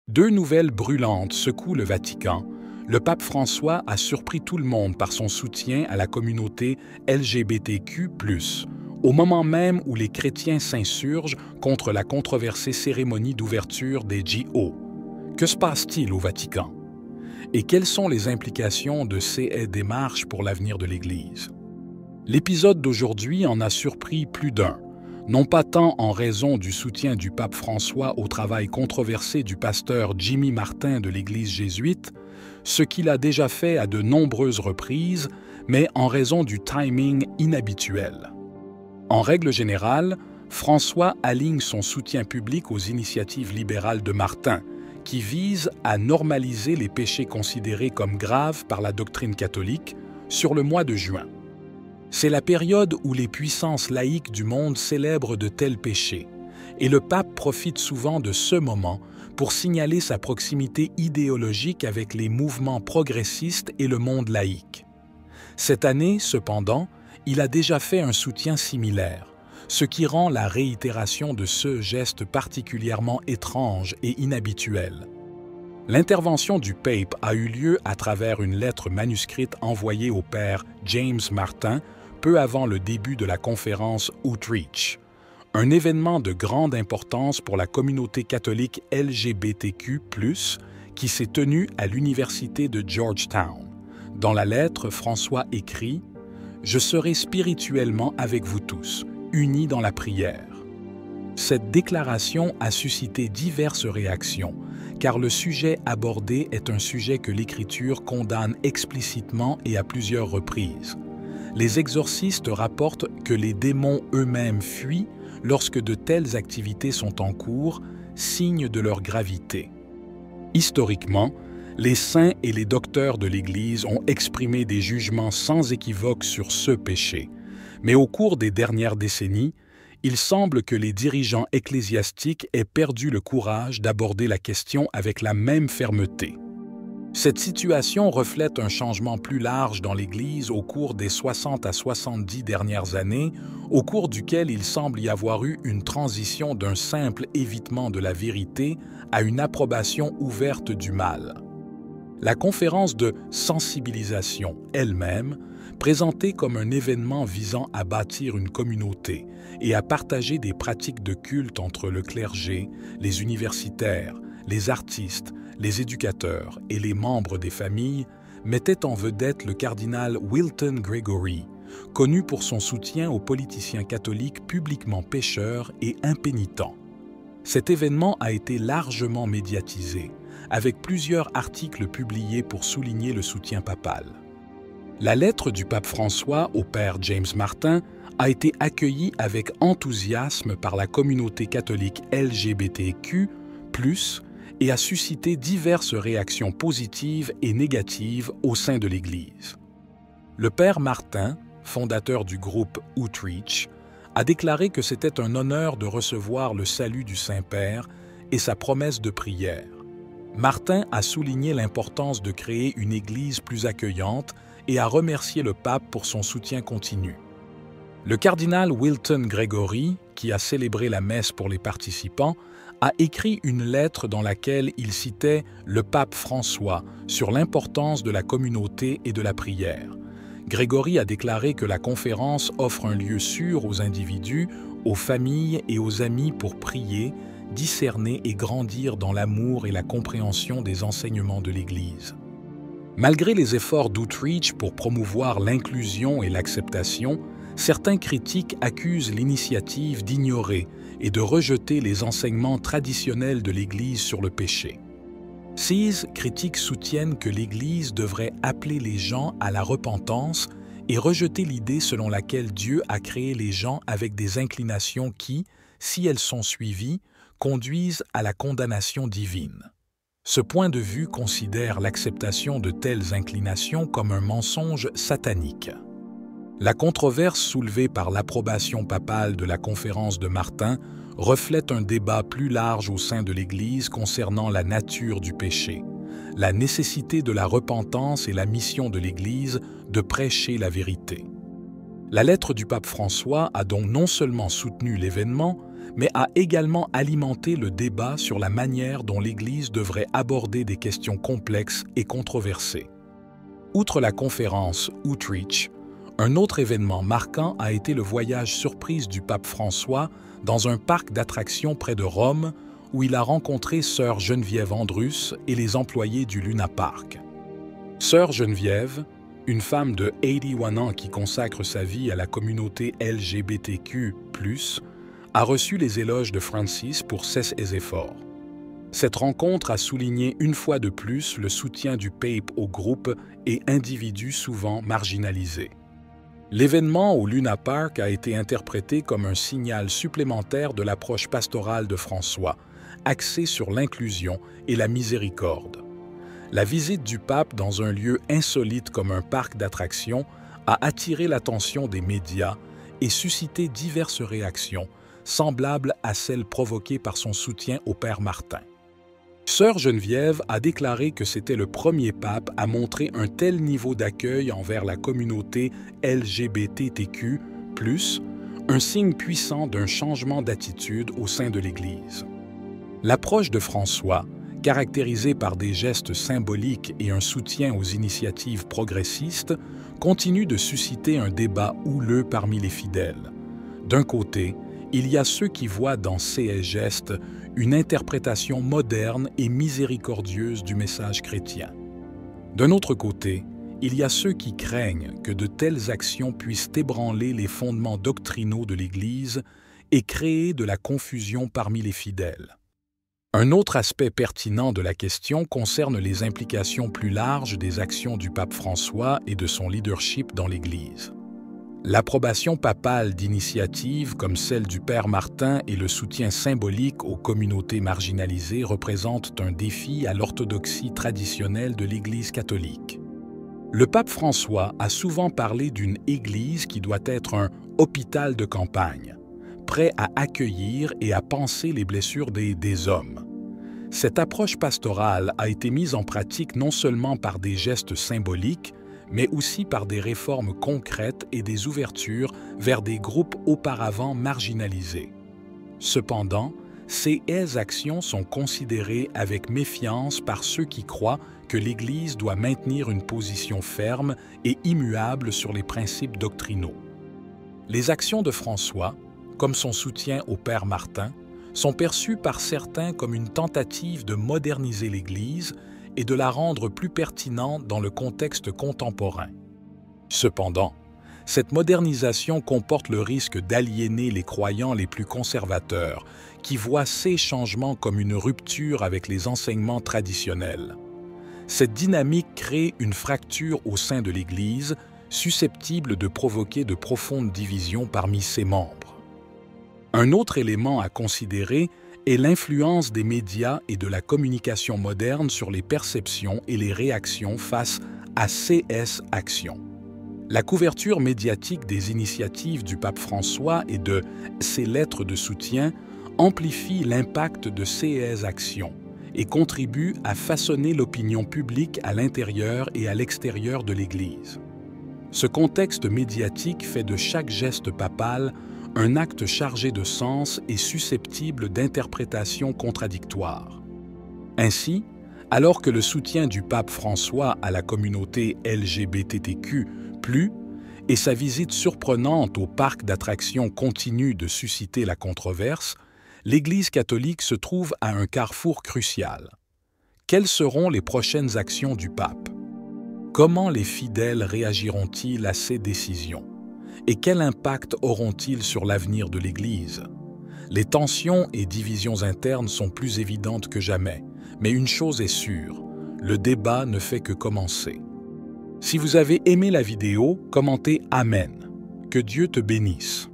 Deux nouvelles brûlantes secouent le Vatican. Le pape François a surpris tout le monde par son soutien à la communauté LGBTQ+, au moment même où les chrétiens s'insurgent contre la controversée cérémonie d'ouverture des JO. Que se passe-t-il au Vatican? Et quelles sont les implications de ces démarches pour l'avenir de l'Église? L'épisode d'aujourd'hui en a surpris plus d'un, non pas tant en raison du soutien du pape François au travail controversé du pasteur Jimmy Martin de l'Église jésuite, ce qu'il a déjà fait à de nombreuses reprises, mais en raison du timing inhabituel. En règle générale, François aligne son soutien public aux initiatives libérales de Martin, qui visent à normaliser les péchés considérés comme graves par la doctrine catholique sur le mois de juin. C'est la période où les puissances laïques du monde célèbrent de tels péchés, et le pape profite souvent de ce moment pour signaler sa proximité idéologique avec les mouvements progressistes et le monde laïque. Cette année, cependant, il a déjà fait un soutien similaire, ce qui rend la réitération de ce geste particulièrement étrange et inhabituel. L'intervention du pape a eu lieu à travers une lettre manuscrite envoyée au père James Martin peu avant le début de la conférence Outreach, un événement de grande importance pour la communauté catholique LGBTQ+, qui s'est tenu à l'université de Georgetown. Dans la lettre, François écrit « Je serai spirituellement avec vous tous, unis dans la prière ». Cette déclaration a suscité diverses réactions, car le sujet abordé est un sujet que l'Écriture condamne explicitement et à plusieurs reprises. Les exorcistes rapportent que les démons eux-mêmes fuient lorsque de telles activités sont en cours, signe de leur gravité. Historiquement, les saints et les docteurs de l'Église ont exprimé des jugements sans équivoque sur ce péché, mais au cours des dernières décennies, il semble que les dirigeants ecclésiastiques aient perdu le courage d'aborder la question avec la même fermeté. Cette situation reflète un changement plus large dans l'Église au cours des 60 à 70 dernières années, au cours duquel il semble y avoir eu une transition d'un simple évitement de la vérité à une approbation ouverte du mal. La conférence de sensibilisation elle-même, présentée comme un événement visant à bâtir une communauté et à partager des pratiques de culte entre le clergé, les universitaires, les artistes, les éducateurs et les membres des familles, mettait en vedette le cardinal Wilton Gregory, connu pour son soutien aux politiciens catholiques publiquement pécheurs et impénitents. Cet événement a été largement médiatisé, avec plusieurs articles publiés pour souligner le soutien papal. La lettre du pape François au père James Martin a été accueillie avec enthousiasme par la communauté catholique LGBTQ+, et a suscité diverses réactions positives et négatives au sein de l'Église. Le père Martin, fondateur du groupe Outreach, a déclaré que c'était un honneur de recevoir le salut du Saint-Père et sa promesse de prière. Martin a souligné l'importance de créer une Église plus accueillante et a remercié le pape pour son soutien continu. Le cardinal Wilton Gregory, qui a célébré la messe pour les participants, a écrit une lettre dans laquelle il citait le pape François sur l'importance de la communauté et de la prière. Grégory a déclaré que la conférence offre un lieu sûr aux individus, aux familles et aux amis pour prier, discerner et grandir dans l'amour et la compréhension des enseignements de l'Église. Malgré les efforts d'Outreach pour promouvoir l'inclusion et l'acceptation, certains critiques accusent l'initiative d'ignorer et de rejeter les enseignements traditionnels de l'Église sur le péché. Ces critiques soutiennent que l'Église devrait appeler les gens à la repentance et rejeter l'idée selon laquelle Dieu a créé les gens avec des inclinations qui, si elles sont suivies, conduisent à la condamnation divine. Ce point de vue considère l'acceptation de telles inclinations comme un mensonge satanique. La controverse soulevée par l'approbation papale de la conférence de Martin reflète un débat plus large au sein de l'Église concernant la nature du péché, la nécessité de la repentance et la mission de l'Église de prêcher la vérité. La lettre du pape François a donc non seulement soutenu l'événement, mais a également alimenté le débat sur la manière dont l'Église devrait aborder des questions complexes et controversées. Outre la conférence Outreach, un autre événement marquant a été le voyage surprise du pape François dans un parc d'attractions près de Rome où il a rencontré sœur Geneviève Andrus et les employés du Luna Park. Sœur Geneviève, une femme de 81 ans qui consacre sa vie à la communauté LGBTQ+, a reçu les éloges de Francis pour ses efforts. Cette rencontre a souligné une fois de plus le soutien du pape aux groupes et individus souvent marginalisés. L'événement au Luna Park a été interprété comme un signal supplémentaire de l'approche pastorale de François, axée sur l'inclusion et la miséricorde. La visite du pape dans un lieu insolite comme un parc d'attractions a attiré l'attention des médias et suscité diverses réactions, semblables à celles provoquées par son soutien au Père Martin. Sœur Geneviève a déclaré que c'était le premier pape à montrer un tel niveau d'accueil envers la communauté LGBTQ+, un signe puissant d'un changement d'attitude au sein de l'Église. L'approche de François, caractérisée par des gestes symboliques et un soutien aux initiatives progressistes, continue de susciter un débat houleux parmi les fidèles. D'un côté, il y a ceux qui voient dans ces gestes une interprétation moderne et miséricordieuse du message chrétien. D'un autre côté, il y a ceux qui craignent que de telles actions puissent ébranler les fondements doctrinaux de l'Église et créer de la confusion parmi les fidèles. Un autre aspect pertinent de la question concerne les implications plus larges des actions du pape François et de son leadership dans l'Église. L'approbation papale d'initiatives comme celle du Père Martin et le soutien symbolique aux communautés marginalisées représentent un défi à l'orthodoxie traditionnelle de l'Église catholique. Le pape François a souvent parlé d'une Église qui doit être un « hôpital de campagne », prêt à accueillir et à panser les blessures des hommes. Cette approche pastorale a été mise en pratique non seulement par des gestes symboliques, mais aussi par des réformes concrètes et des ouvertures vers des groupes auparavant marginalisés. Cependant, ces actions sont considérées avec méfiance par ceux qui croient que l'Église doit maintenir une position ferme et immuable sur les principes doctrinaux. Les actions de François, comme son soutien au Père Martin, sont perçues par certains comme une tentative de moderniser l'Église et de la rendre plus pertinente dans le contexte contemporain. Cependant, cette modernisation comporte le risque d'aliéner les croyants les plus conservateurs, qui voient ces changements comme une rupture avec les enseignements traditionnels. Cette dynamique crée une fracture au sein de l'Église, susceptible de provoquer de profondes divisions parmi ses membres. Un autre élément à considérer est l'influence des médias et de la communication moderne sur les perceptions et les réactions face à ces actions. La couverture médiatique des initiatives du pape François et de ses lettres de soutien amplifie l'impact de ces actions et contribue à façonner l'opinion publique à l'intérieur et à l'extérieur de l'Église. Ce contexte médiatique fait de chaque geste papal un acte chargé de sens et susceptible d'interprétations contradictoires. Ainsi, alors que le soutien du pape François à la communauté LGBTQ+, et sa visite surprenante au parc d'attractions continue de susciter la controverse, l'Église catholique se trouve à un carrefour crucial. Quelles seront les prochaines actions du pape? Comment les fidèles réagiront-ils à ces décisions? Et quel impact auront-ils sur l'avenir de l'Église? Les tensions et divisions internes sont plus évidentes que jamais, mais une chose est sûre, le débat ne fait que commencer. Si vous avez aimé la vidéo, commentez « Amen ». Que Dieu te bénisse.